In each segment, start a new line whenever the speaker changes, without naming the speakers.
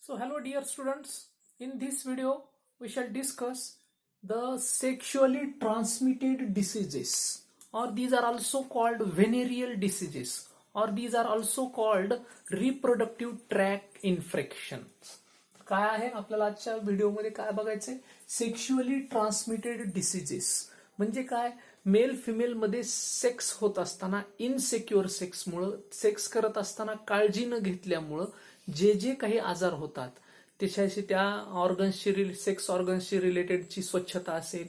So hello dear students, in this video we shall discuss the sexually transmitted diseases, or these are also called venereal diseases, or these are also called reproductive tract infections. काय आहे आपल्याला आजच्या व्हिडिओमध्ये काय बघायचंय? Sexually transmitted diseases म्हणजे काय? Male female मध्ये सेक्स होत असताना इनसेक्युअर सेक्स करत असताना काळजी न घेतल्यामुळं जे जे काही आजार होतात त्याच्याशी त्या ऑर्गन्सची सेक्स ऑर्गन्सची रिलेटेडची स्वच्छता असेल,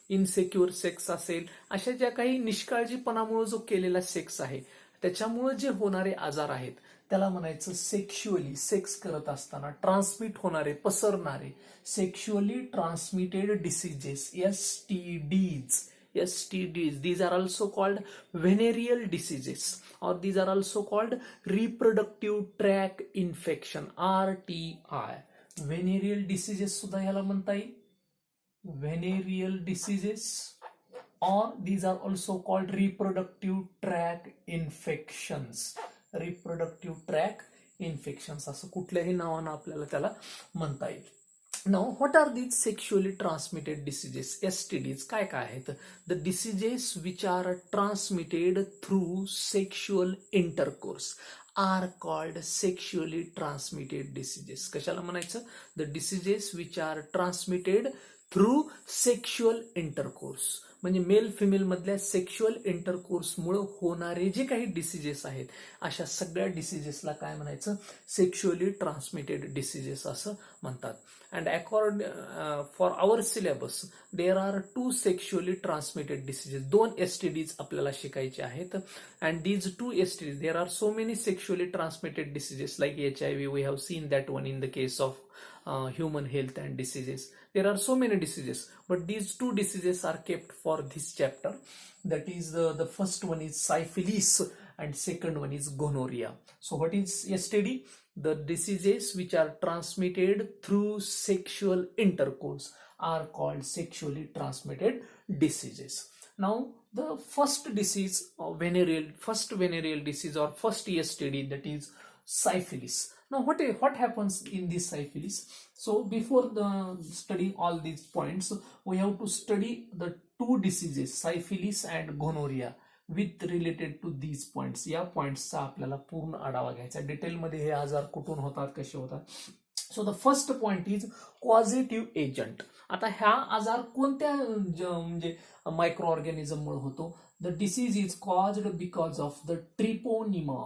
इनसेक्युअर सेक्स असेल, अशा ज्या काही निष्काळजीपणामुळे जो केलेला सेक्स आहे त्याच्यामुळे जे होणारे आजार आहेत त्याला म्हणायचं सेक्शुअली सेक्स करत असताना ट्रान्समिट होणारे पसरणारे sexually transmitted diseases STDs. These are also called venereal diseases, or these are also called reproductive tract infection RTI. Venereal diseases सुद्धा याला म्हणता येईल, venereal diseases, or these are also called reproductive tract infections. Reproductive tract infections असं कुठल्याही नावानं आपल्याला त्याला म्हणता येईल. Now, what are these sexually transmitted diseases? STDs काय काय आहेत? The diseases which are transmitted through sexual intercourse are called sexually transmitted diseases. कशाला म्हणायचं? The diseases which are transmitted through sexual intercourse म्हणजे मेल फिमेल मधल्या sexual इंटरकोर्समुळे होणारे जे काही डिसीजेस आहेत अशा सगळ्या डिसीजेसला काय म्हणायचं? सेक्शुअली ट्रान्समिटेड डिसीजेस असं म्हणतात. And for our syllabus there are 2 sexually transmitted diseases. 2 STDs आपल्याला शिकायचे आहेत. And these 2 STDs, there are so many sexually transmitted diseases like HIV. We have seen that one in the case of human health and diseases. There are so many diseases, but these 2 diseases are kept for this chapter. That is the first one is syphilis and second one is gonorrhea. So what is STD? The diseases which are transmitted through sexual intercourse are called sexually transmitted diseases. Now the first disease of venereal disease or first STD, that is syphilis. Now what happens in this syphilis? So before studying all these points, we have to study the 2 diseases, syphilis and gonorrhea, with related to these points. या पॉइंट्सचा आपल्याला पूर्ण आढावा घ्यायचा. डिटेलमध्ये हे आजार कुठून होतात, कसे होतात. So the first point is causative agent. आता ह्या आजार कोणत्या म्हणजे मायक्रो ऑर्गॅनिझममुळे होतो? The disease is caused because of the treponema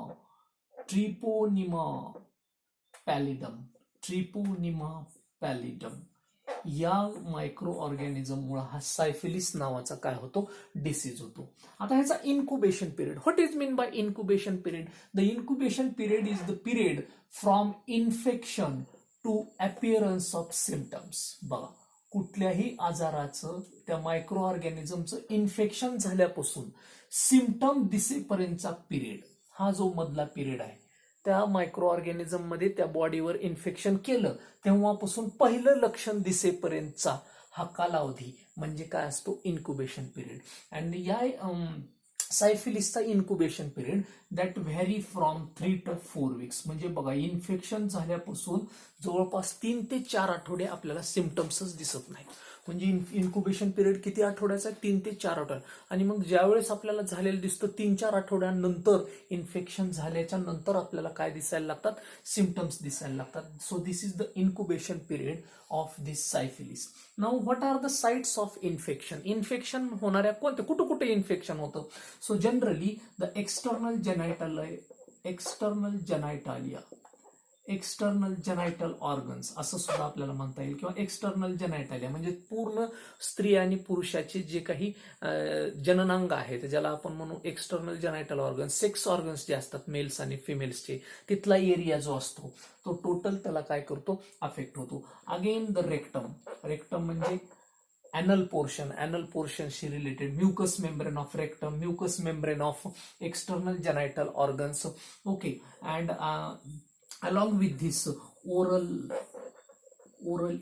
pallidum या मायक्रो ऑर्गॅनिझममुळे हा सायफिलिस नावाचा काय होतो? डिसीज होतो. आता ह्याचा incubation period. What is mean by incubation period? The incubation period is the period from infection to appearance of symptoms. बघा, कुठल्याही आजाराचं त्या मायक्रो ऑर्गॅनिझमचं इन्फेक्शन झाल्यापासून सिम्पटम दिसेपर्यंतचा पिरियड, हा जो मधला पिरियड आहे, त्या मायक्रो ऑर्गॅनिझम मध्ये त्या बॉडीवर इन्फेक्शन केलं तेव्हापासून पहिलं लक्षण दिसेपर्यंतचा हा कालावधी म्हणजे काय असतो? Incubation period. अँड या सायफिलिसचा incubation period that vary from 3 to 4 weeks. म्हणजे बघा, इन्फेक्शन झाल्यापासून जवळपास 3 ते 4 आठवडे आपल्याला सिम्पटम्सच दिसत नाही. म्हणजे इन्क्युबेशन पिरियड किती आठवड्याचा? 3 ते 4 आठवडे. आणि मग ज्यावेळेस आपल्याला झालेलं दिसतं 3-4 आठवड्यानंतर, इन्फेक्शन झाल्याच्या नंतर आपल्याला काय दिसायला लागतात? सिम्पटम्स दिसायला लागतात. So this is the incubation period of this syphilis. Now what are the sites of infection? Infection होणाऱ्या कोणत्या, कुठं कुठे इन्फेक्शन होतं? So generally the external genital organs असं सुद्धा आपल्याला म्हणता येईल, किंवा एक्सटर्नल जेनायटालिया म्हणजे पूर्ण स्त्री आणि पुरुषाचे जे काही जननांग आहेत ज्याला आपण म्हणू external genital organs. Sex organs जे असतात मेल्स आणि फिमेल्सचे, तिथला एरिया जो असतो तो टोटल त्याला काय करतो? अफेक्ट होतो. अगेन द रेक्टम म्हणजे anal पोर्शनशी related, mucus membrane of rectum, mucus membrane of external genital organs. Okay. And along with this oral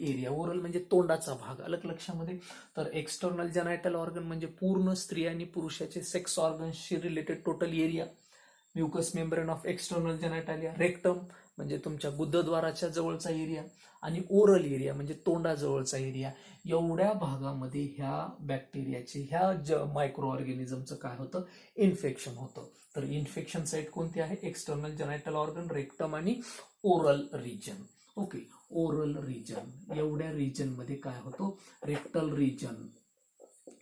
area. Oral म्हणजे तोंडाचा भाग. अलग लक्षामध्ये. तर एक्सटर्नल जेनायटल ऑर्गन म्हणजे पूर्ण स्त्री आणि पुरुषाचे सेक्स ऑर्गन्सशी related total area. Mucus membrane of external genitalia, rectum म्हणजे तुमच्या गुदद्वाराच्या जवळचा एरिया, आणि ओरल एरिया म्हणजे तोंडाजवळचा एरिया. एवढ्या भागामध्ये ह्या बॅक्टेरियाचे, ह्या मायक्रो ऑर्गॅनिझमचं काय होतं, इन्फेक्शन होतं. तर इन्फेक्शन साईट कोणती आहे, एक्सटर्नल जेनायटल ऑर्गन, रेक्टम आणि oral region. Okay, oral region, एवढ्या रिजन मध्ये काय होतो, रेक्टल रिजन,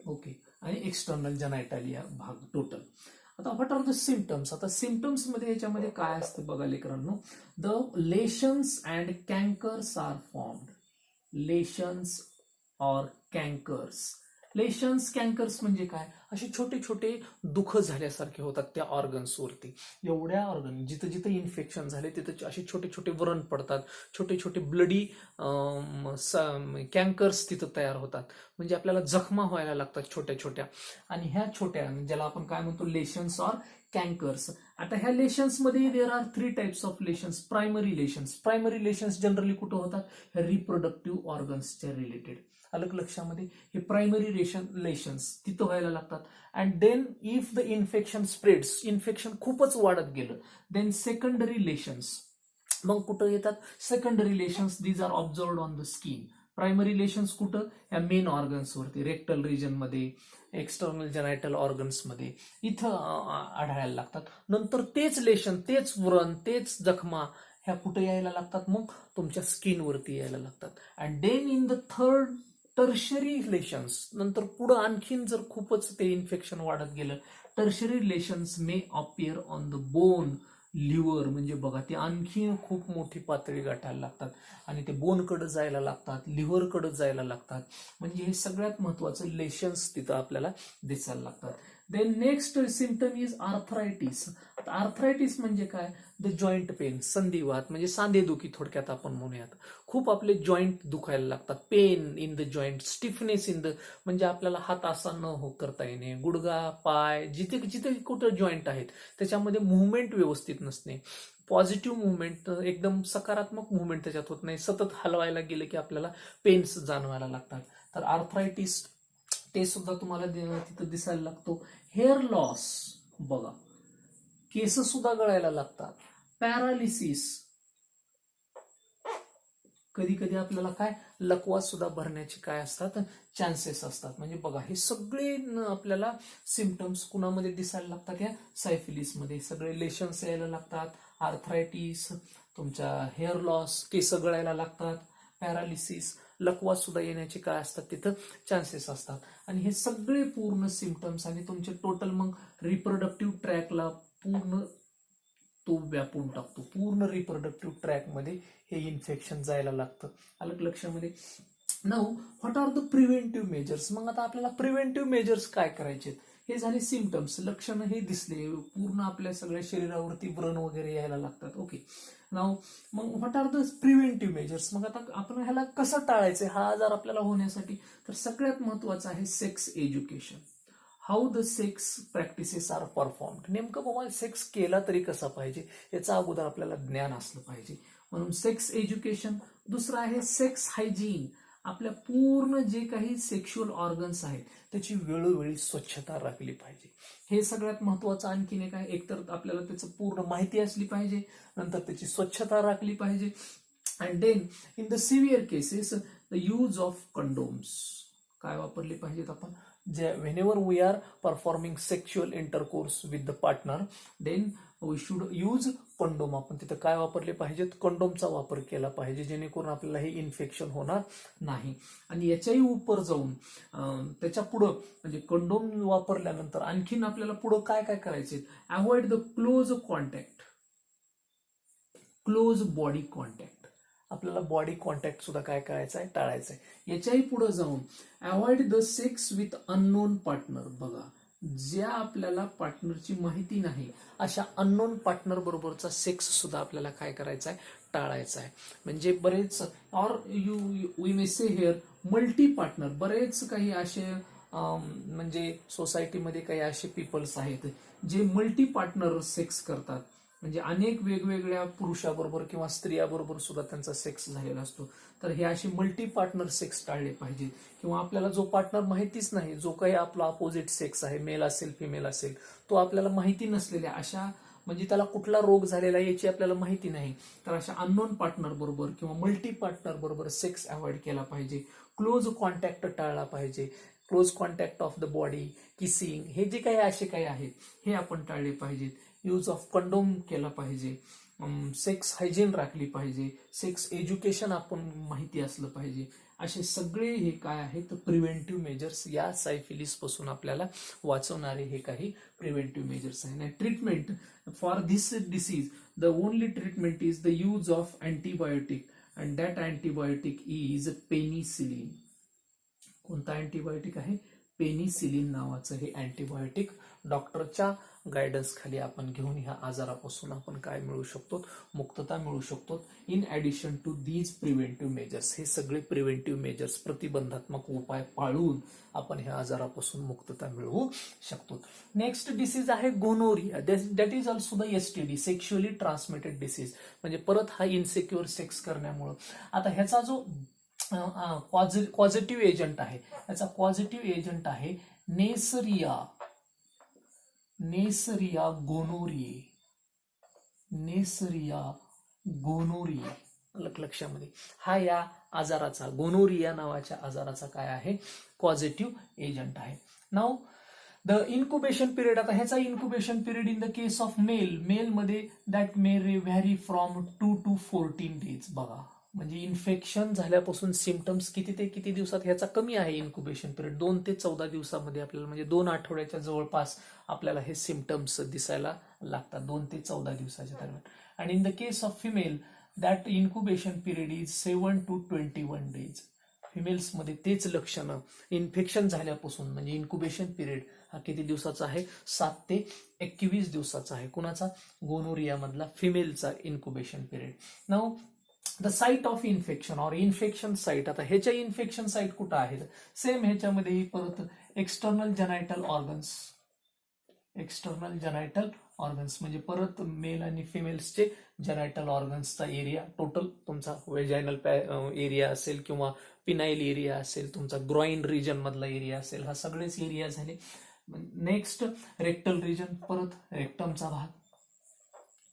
ओके, आणि एक्सटर्नल जेनायटालिया भाग टोटल. आता व्हॉट आर द सिम्पटम्स, आता सिम्पटम्स मध्ये याच्यामध्ये काय असतं बघा लेकरांनो, the lesions and cankers are formed. Lesions or cankers, lesions cankers म्हणजे काय, असे छोटे छोटे दुःख झाल्यासारखे होतात त्या ऑर्गन्सवरती. एवढ्या ऑर्गन जिथं जिथं इन्फेक्शन झाले तिथं असे छोटे छोटे व्रण पडतात, छोटे छोटे ब्लडी कॅन्कर्स तिथं तयार होतात, म्हणजे आपल्याला जखमा व्हायला लागतात छोट्या छोट्या. आणि ह्या छोट्या ज्याला आपण काय म्हणतो, लेशन्स ऑर कॅन्कर्स. आता ह्या लेशन्स मध्ये there are 3 types of lesions. Primary lesions, primary lesions generally कुठं होतात, ह्या रिप्रोडक्टिव्ह ऑर्गन्सच्या रिलेटेड. अलग लक्षामध्ये, हे प्रायमरी लेशन्स तिथं व्हायला लागतात. And then if the infection spreads, infection खूपच वाढत गेलं, देन सेकंडरी लेशन्स. मग कुठं येतात secondary lesions, these are observed on the skin. Primary lesions कुठं, या मेन ऑर्गन्सवरती, रेक्टल रिजन मध्ये, एक्सटर्नल जेनायटल ऑर्गन्स मध्ये इथं आढळायला लागतात. नंतर तेच लेशन, तेच व्रण, तेच जखमा ह्या कुठे यायला लागतात, मग तुमच्या स्किनवरती यायला लागतात. And then in the third tertiary lesions, नंतर पुढं आणखीन जर खूपच ते इन्फेक्शन वाढत गेलं, tertiary lesions may appear on the bone, liver, म्हणजे बघा ते आणखी खूप मोठी पातळी गाठायला लागतात आणि ते बोनकडे जायला लागतात, लिव्हरकडे जायला लागतात. म्हणजे हे सगळ्यात महत्वाचं लेशन्स तिथं आपल्याला दिसायला लागतात. Then next symptom is arthritis. Arthritis म्हणजे काय, द जॉईंट पेन, संधिवात म्हणजे सांधेदुखी थोडक्यात आपण म्हणूयात. खूप आपले जॉईंट दुखायला लागतात, pain in the joint, stiffness in the, म्हणजे आपल्याला हात असा न करता येणे, गुडगा, पाय, जिथे जिथे कुठं जॉईंट आहेत त्याच्यामध्ये मुवमेंट व्यवस्थित नसणे, पॉझिटिव्ह मुवमेंट, एकदम सकारात्मक मुवमेंट त्याच्यात होत नाही, सतत हलवायला गेलं की आपल्याला पेन्स जाणवायला लागतात. तर आर्थरायटिस ते सुद्धा तुम्हाला तिथं दिसायला लागतो. हेअर लॉस, बघा केस सुद्धा गळायला लागतात. पॅरालिसिस, कधी कधी आपल्याला काय लकवा सुद्धा भरण्याचे काय असतात, चान्सेस असतात. म्हणजे बघा हे सगळे आपल्याला सिम्पटम्स कुणामध्ये दिसायला लागतात, या सायफिलिस मध्ये. सगळे लेशन्स यायला लागतात, आर्थरायटिस, तुमच्या हेअर लॉस, केस गळायला लागतात, पॅरालिसिस, लकवा सुद्धा येण्याचे काय असतात तिथं चान्सेस असतात. आणि हे सगळे पूर्ण सिम्पटम्स आणि तुमचे टोटल मग रिप्रोडक्टिव्ह ट्रॅकला पूर्ण तो व्यापून टाकतो. पूर्ण रिप्रोडक्टिव्ह ट्रॅक मध्ये हे इन्फेक्शन जायला लागतं. अलग लक्षामध्ये. Now what are the preventive measures. मग आता आपल्याला प्रिव्हेंटिव्ह मेजर्स काय करायचे, हे झाले सिम्पटम्स, लक्षणं हे दिसले, पूर्ण आपल्या सगळ्या शरीरावरती व्रण वगैरे यायला लागतात. ओके, नाऊ मग what are the preventive measures. मग आता आपण ह्याला कसं टाळायचं हा आजार आपल्याला होण्यासाठी, तर सगळ्यात महत्वाचं आहे sex education. How the sex practices are performed. नेमकं बाबा सेक्स केला तरी कसा पाहिजे याचा अगोदर आपल्याला ज्ञान असलं पाहिजे, म्हणून सेक्स एज्युकेशन. दुसरं आहे सेक्स हायजीन. आपल्या पूर्ण जे काही सेक्शुअल ऑर्गन्स आहेत त्याची वेळोवेळी स्वच्छता राखली पाहिजे. हे सगळ्यात महत्वाचं. आणखीन एक आहे, एकतर आपल्याला त्याचं पूर्ण माहिती असली पाहिजे, नंतर त्याची स्वच्छता राखली पाहिजे. And then in the severe cases the use of condoms. काय वापरले पाहिजेत आपण, whenever we are performing sexual intercourse with the partner, then we should use condom. आपण तिथं काय वापरले पाहिजेत, कंडोमचा वापर केला पाहिजे, जेणेकरून आपल्याला हे इन्फेक्शन होणार नाही. आणि याच्याही उपर जाऊन त्याच्या पुढं म्हणजे कंडोम वापरल्यानंतर आणखीन आपल्याला पुढं काय काय करायचे, avoid the close contact, close body contact. आपल्याला बॉडी कॉन्टॅक्ट सुद्धा काय करायचं आहे, टाळायचं आहे. याच्याही पुढे जाऊन avoid the sex with unknown partner. बघा ज्या आपल्याला पार्टनरची माहिती नाही अशा अननोन पार्टनर बरोबरचा सेक्स सुद्धा आपल्याला काय करायचा आहे, टाळायचा आहे. म्हणजे बरेच or we may say here multi partner. बरेच काही असे म्हणजे सोसायटीमध्ये काही असे पीपल्स आहेत जे मल्टी पार्टनर सेक्स करतात. म्हणजे अनेक वेगवेगळ्या पुरुषाबरोबर किंवा स्त्रियाबरोबर सुद्धा त्यांचा सेक्स झालेला असतो. तर हे असे मल्टी पार्टनर सेक्स टाळले पाहिजे. किंवा आपल्याला जो पार्टनर माहितीच नाही, जो काही आपला अपोजिट सेक्स आहे, मेल असेल फिमेल असेल, तो आपल्याला माहिती नसलेल्या अशा म्हणजे त्याला कुठला रोग झालेला आहे याची आपल्याला माहिती नाही, तर अशा अननोन पार्टनर बरोबर किंवा मल्टी पार्टनर बरोबर सेक्स अवॉइड केला पाहिजे. क्लोज कॉन्टॅक्ट टाळला पाहिजे. Close contact of the body, kissing, हे जे काही असे काही आहेत हे आपण टाळले पाहिजेत. यूज ऑफ कंडोम केला पाहिजे. सेक्स हायजीन राखली पाहिजे. सेक्स एज्युकेशन आपण माहिती असलं पाहिजे. असे सगळे हे काय आहेत प्रिव्हेंटिव्ह मेजर्स, या सायफिलिस पासून आपल्याला वाचवणारे हे काही प्रिव्हेंटिव्ह मेजर्स आहे. Treatment for this disease, the only treatment is the use of antibiotic and that antibiotic is penicillin. कोणता अँटीबायोटिक आहे? पेनिसिलिन नावाचं हे अँटीबायोटिक डॉक्टरच्या गायडन्स खाली आपण घेऊन ह्या आजारापासून आपण काय मिळू शकतो? मुक्तता मिळू शकतो. In addition to these preventive measures, हे सगळे प्रिव्हेंटिव्ह मेजर्स, प्रतिबंधात्मक उपाय पाळून आपण ह्या आजारापासून मुक्तता मिळवू शकतो. नेक्स्ट डिसीज आहे gonorrhoea. That is also the STD, sexually transmitted disease. म्हणजे परत हा इनसेक्युअर सेक्स करण्यामुळं. आता ह्याचा जो पॉझिटिव्ह एजंट आहे, याचा पॉझिटिव्ह एजंट आहे नेसरिया गोनोरिये. नेसरिया गोनोरिये लक्षामध्ये, हा या आजाराचा, गोनोरिया नावाच्या आजाराचा काय आहे? पॉझिटिव्ह एजंट आहे. Now the incubation period. आता ह्याचा incubation period in the case of male मध्ये that may vary from 2 to 14 days. बघा, म्हणजे इन्फेक्शन झाल्यापासून सिम्पटम्स किती ते किती दिवसात, ह्याचा कमी आहे इन्क्युबेशन पिरियड. 2 ते 14 दिवसामध्ये आपल्याला, म्हणजे 2 आठवड्याच्या जवळपास आपल्याला हे सिम्पटम्स दिसायला लागतात, 2 ते 14 दिवसाच्या दरम्यान. आणि in the case of female that incubation period is 7 to 21 days. फिमेल्समध्ये तेच लक्षणं इन्फेक्शन झाल्यापासून, म्हणजे इन्क्युबेशन पिरियड हा किती दिवसाचा आहे? 7 ते 21 दिवसाचा आहे. कुणाचा? गोनोरिया मधला फिमेलचा incubation period. Now the site of infection or infection site. आता ह्याच्या इन्फेक्शन साईट कुठं आहेत? सेम ह्याच्यामध्ये परत external genital organs. External genital organs म्हणजे परत मेल आणि फिमेल्सचे जेनायटल ऑर्गन्सचा एरिया, टोटल तुमचा वेजायनल एरिया असेल किंवा पिनाईल एरिया असेल, तुमचा ग्रॉइन रिजन मधला एरिया असेल, हा सगळेच एरिया झाले. नेक्स्ट रेक्टल रिजन, परत रेक्टमचा भाग.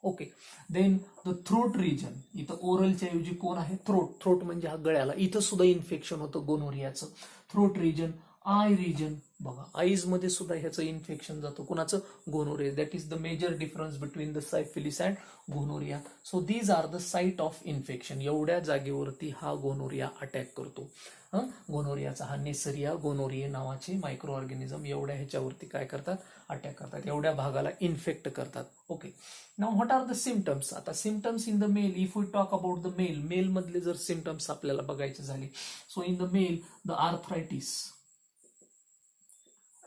Okay. Then the throat region. इथं ओरलच्या ऐवजी कोण आहे? थ्रोट म्हणजे हा गळ्याला. इथं सुद्धा इन्फेक्शन होतं गोनोरियाचं. Throat region. Eye region. बघा, आईज मध्ये सुद्धा ह्याचं इन्फेक्शन जातं. कुणाचं? Gonorrhoea. That is the major difference between the syphilis and gonorrhoea. So these are the site of infection. एवढ्या जागेवरती हा गोनोरिया अटॅक करतो. गोनोरियाचा हा नेसरिया गोनोरिया नावाचे मायक्रो ऑर्गॅनिझम एवढ्या ह्याच्यावरती काय करतात? अटॅक करतात, एवढ्या भागाला इन्फेक्ट करतात. Okay. Now what are the symptoms? आता symptoms in the male, if we talk about the male मधले जर सिम्पटम्स आपल्याला बघायचे झाले, so in the male the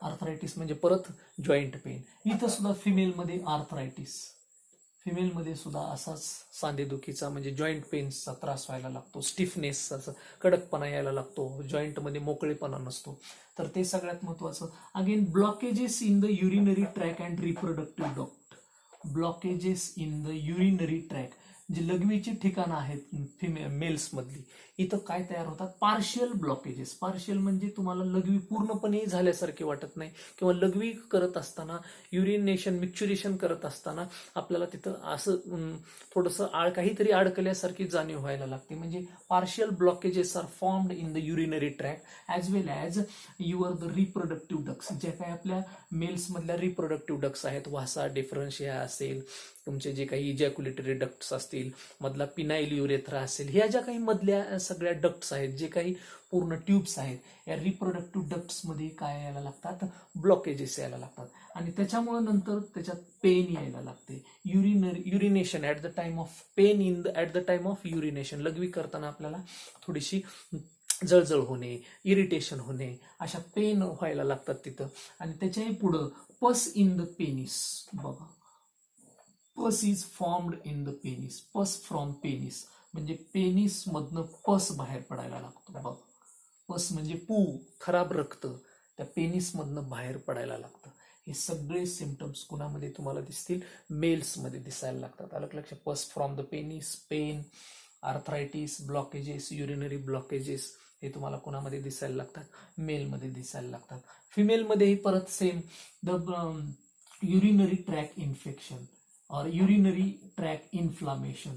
arthritis म्हणजे परत जॉईंट पेन. इथं सुद्धा फिमेलमध्ये आर्थरायटिस. फिमेलमध्ये सुद्धा असाच सांधेदुखीचा म्हणजे जॉईंट पेन्सचा त्रास व्हायला लागतो, स्टिफनेसचा कडकपणा यायला लागतो, जॉईंटमध्ये मोकळेपणा नसतो. तर ते सगळ्यात महत्वाचं. Again blockages in the urinary track and reproductive duct. Blockages in the urinary track, जे लघवीची ठिकाणं आहेत मेल्स मधली, इथं काय तयार होतात? Partial blockages. पार्शियल म्हणजे तुम्हाला लघवी पूर्णपणे झाल्यासारखे वाटत नाही, किंवा लघवी करत असताना युरिनेशन मिक्च्युरेशन करत असताना आपल्याला तिथं असं थोडंसं काहीतरी अडकल्यासारखी जाणीव व्हायला लागते. म्हणजे partial blockages are formed in the urinary track as well as your the reproductive ducts. ज्या काही आपल्या मेल्स मधल्या रिप्रोडक्टिव्ह डक्स आहेत, वासा डिफरन्शिया असेल, तुमचे जे काही इजॅक्युलेटरी डक्ट्स असतील, मधला पिनाईल युरेथ्रा असेल, ह्या ज्या काही मधल्या सगळ्या डक्ट्स आहेत, जे काही पूर्ण ट्यूब्स आहेत, या रिप्रोडक्टिव्ह डक्ट्स मध्ये काय यायला लागतात? ब्लॉकेजेस यायला लागतात. आणि त्याच्यामुळे नंतर त्याच्यात पेन यायला लागते. Urination at the time of pain at the time of urination. लघवी करताना आपल्याला थोडीशी जळजळ होणे, इरिटेशन होणे, अशा पेन व्हायला लागतात तिथं. आणि त्याच्याही पुढं पस इन द पेनिस. बघा, पस is formed in the penis. पस फ्रॉम पेनिस म्हणजे पेनिस मधनं पस बाहेर पडायला लागतो. बघ, पस म्हणजे पू, खराब रक्त त्या पेनिस मधनं बाहेर पडायला लागतं. हे सगळे सिम्पटम्स कुणामध्ये तुम्हाला दिसतील? मेल्स मध्ये दिसायला लागतात. अलग लक्ष. Pus from the penis, pain, arthritis, blockages, urinary blockages, हे तुम्हाला कोणामध्ये दिसायला लागतात? मेलमध्ये दिसायला लागतात. फिमेलमध्येही परत same, the urinary track infection और युरिनरी ट्रॅक इन्फ्लामेशन.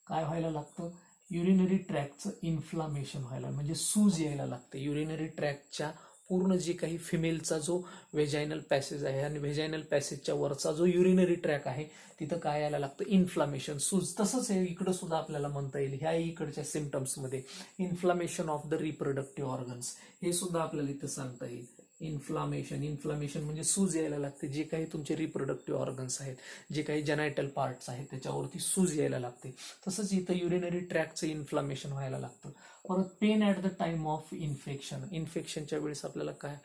काय व्हायला लागतं? युरिनरी ट्रॅकचं इन्फ्लामेशन व्हायला, म्हणजे सूज यायला लागते. युरिनरी ट्रॅकच्या पूर्ण जे काही फिमेलचा जो व्हेजायनल पॅसेज आहे आणि व्हेजायनल पॅसेजच्या वरचा जो युरिनरी ट्रॅक आहे तिथं काय यायला लागतं? इन्फ्लामेशन, सूज. तसंच हे इकडं सुद्धा आपल्याला म्हणता येईल ह्या इकडच्या सिम्पटम्समध्ये inflammation of the reproductive organs, हे सुद्धा आपल्याला इथं सांगता येईल. इन्फ्लामेशन म्हणजे सूज यायला लागते. जे काही तुमचे रिप्रोडक्टिव्ह ऑर्गन्स आहेत, जे काही जेनायटल पार्ट्स आहेत त्याच्यावरती सूज यायला लागते. तसंच इथं युरिनरी ट्रॅकचं इन्फ्लामेशन व्हायला लागतं. परत pain at the time of infection. इन्फेक्शनच्या वेळेस आपल्याला काय,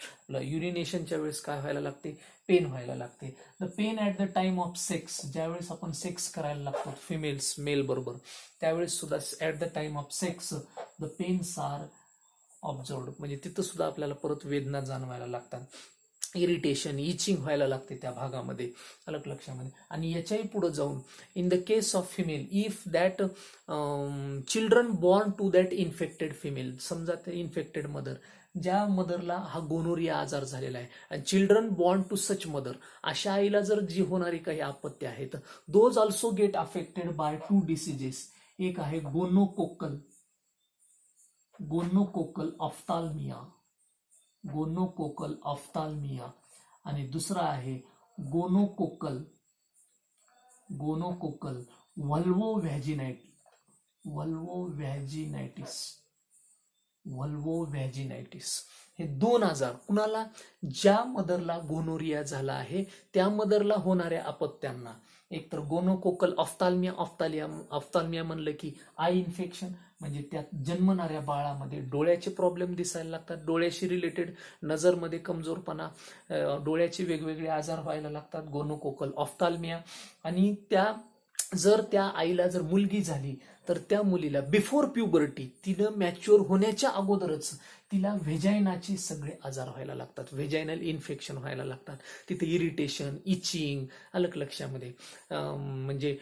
युरिनेशनच्या वेळेस काय व्हायला लागते? पेन व्हायला लागते. The pain at the time of sex, ज्यावेळेस आपण सेक्स करायला लागतो फिमेल्स मेल बरोबर, त्यावेळेस सुद्धा at the time of sex the pains are observed, म्हणजे तिथं सुद्धा आपल्याला परत वेदना जाणवायला लागतात. इरिटेशन, इचिंग व्हायला लागते त्या भागामध्ये, अलग लक्षामध्ये. आणि याच्याही पुढे जाऊन in the case of female, if that children born to that infected female, समजा ते इन्फेक्टेड मदर, ज्या मदरला हा गोनोरिया आजार झालेला आहे, आणि children born to such mother, अशा आईला जर जी होणारी काही आपत्ती आहेत, those also get affected by 2 diseases. एक आहे गोनोकोकल ऑफ्थाल्मिया, आणि दुसरा आहे गोनोकोकल व्हॅजिनायटिस. हे 2 आजार कुणाला? ज्या मदरला गोनोरिया झाला आहे त्या मदरला होणाऱ्या अपत्यांना. एक तर गोनोकोकल ऑफ्थाल्मिया म्हणलं की आय इन्फेक्शन, म्हणजे त्यात जन्मणाऱ्या बाळामध्ये डोळ्याचे प्रॉब्लेम दिसायला लागतात, डोळ्याशी रिलेटेड, नजरमध्ये कमजोरपणा, डोळ्याचे वेगवेगळे आजार व्हायला लागतात, गोनोकोकल ऑफ्थाल्मिया. आणि जर त्या आईला जर मुलगी झाली तर त्या मुलीला बिफोर प्युबर्टी, तिनं मॅच्युअर होण्याच्या अगोदरच तिला व्हेजायनाचे सगळे आजार व्हायला लागतात, व्हेजायनल इन्फेक्शन व्हायला लागतात. तिथे इरिटेशन, इचिंग, अलग लक्षामध्ये, म्हणजे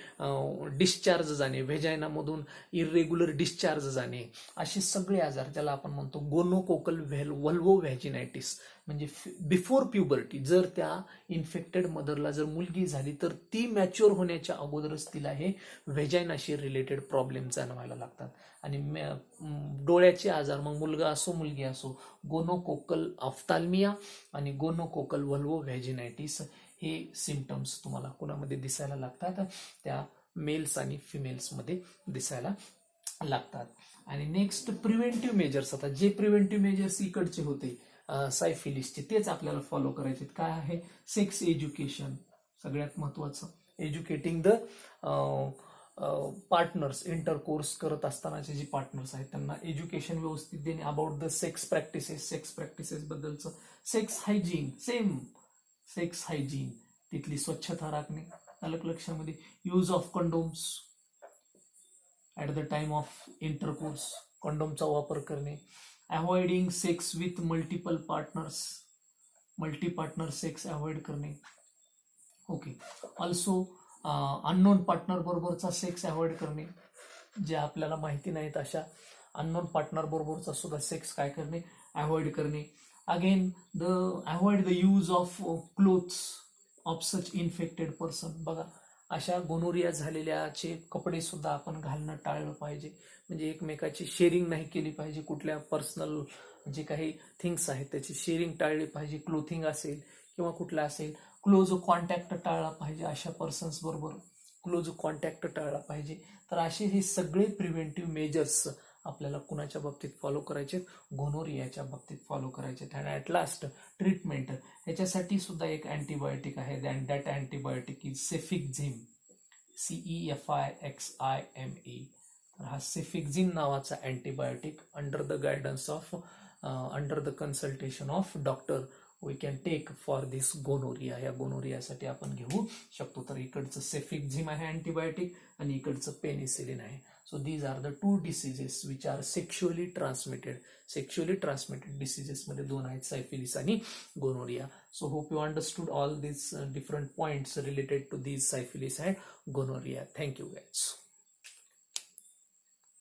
डिस्चार्ज जाणे, व्हेजायनामधून इरेग्युलर डिस्चार्ज जाणे, असे सगळे आजार ज्याला आपण म्हणतो गोनोकोकल व्हॅजिनायटिस. म्हणजे बिफोर प्युबर्टी, जर त्या इन्फेक्टेड मदरला जर मुलगी झाली तर ती मॅच्युअर होण्याच्या अगोदरच तिला हे व्हेजायनाशी रिलेटेड प्रॉब्लेम जाणवायला लागतात. आणि डोळ्याचे आजार, मग मुलगा असो मुलगी असो, गोनोकोकल ऑफ्थाल्मिया आणि गोनोकोकल व्हॅजिनायटिस, हे सिम्पटम्स तुम्हाला कुणामध्ये दिसायला लागतात? त्या मेल्स आणि फिमेल्समध्ये दिसायला लागतात. आणि नेक्स्ट प्रिव्हेंटिव्ह मेजर्स. आता जे प्रिव्हेंटिव्ह मेजर्स इकडचे होते सायफिलिसचे, तेच आपल्याला फॉलो करायचे. काय आहे? सेक्स एज्युकेशन, सगळ्यात महत्वाचं. एज्युकेटिंग द पार्टनर्स, इंटरकोर्स करत असतानाचे जे पार्टनर्स आहेत त्यांना एज्युकेशन व्यवस्थित देणे अबाउट द सेक्स प्रॅक्टिसेस बद्दलचं. सेक्स हायजीन, तिथली स्वच्छता राखणे, अलग लक्षामध्ये. Use of condoms at the time of intercourse, कंडोमचा वापर करणे. Avoiding sex with multi partner sex avoid करणे. ओके. ऑल्सो अननोन पार्टनर बरोबरचा सेक्स अवॉइड करणे, जे आपल्याला माहिती नाहीत अशा अननोन पार्टनर बरोबरचा सुद्धा सेक्स काय करणे? अवॉइड करणे. Again avoid the use of clothes of such infected person. बघा, अशा गोनोरिया झालेल्याचे कपडे सुद्धा आपण घालणं टाळलं पाहिजे, म्हणजे एकमेकाची शेअरिंग नाही केली पाहिजे. कुठल्या पर्सनल जे काही थिंग्स आहेत त्याची शेअरिंग टाळली पाहिजे, क्लोथिंग असेल किंवा कुठला असेल. क्लोज कॉन्टॅक्ट टाळला पाहिजे, अशा पर्सन्स बरोबर क्लोज कॉन्टॅक्ट टाळला पाहिजे. तर असे हे सगळे प्रिव्हेंटिव्ह मेजर्स आपल्याला कुणाच्या बाबतीत फॉलो करायचे? गोनोरियाच्या बाबतीत फॉलो करायचे. आणि ॲट लास्ट ट्रीटमेंट, ह्याच्यासाठी सुद्धा एक अँटीबायोटिक आहे, that antibiotic is cefixime, CEFIXIME. तर हा सेफिक्झिम नावाचा antibiotic under the consultation of doctor we can take for this gonorrhoea. या गोनोरियासाठी आपण घेऊ शकतो. तर इकडचं सेफिक्झिम आहे अँटीबायोटिक आणि इकडचं पेनिसिलिन आहे. So these are the 2 diseases which are sexually transmitted डिसीजेसमध्ये 2 आहेत, सायफिलिस आणि gonorrhoea. So hope you understood all this different points related to these syphilis and gonorrhoea. Thank you guys.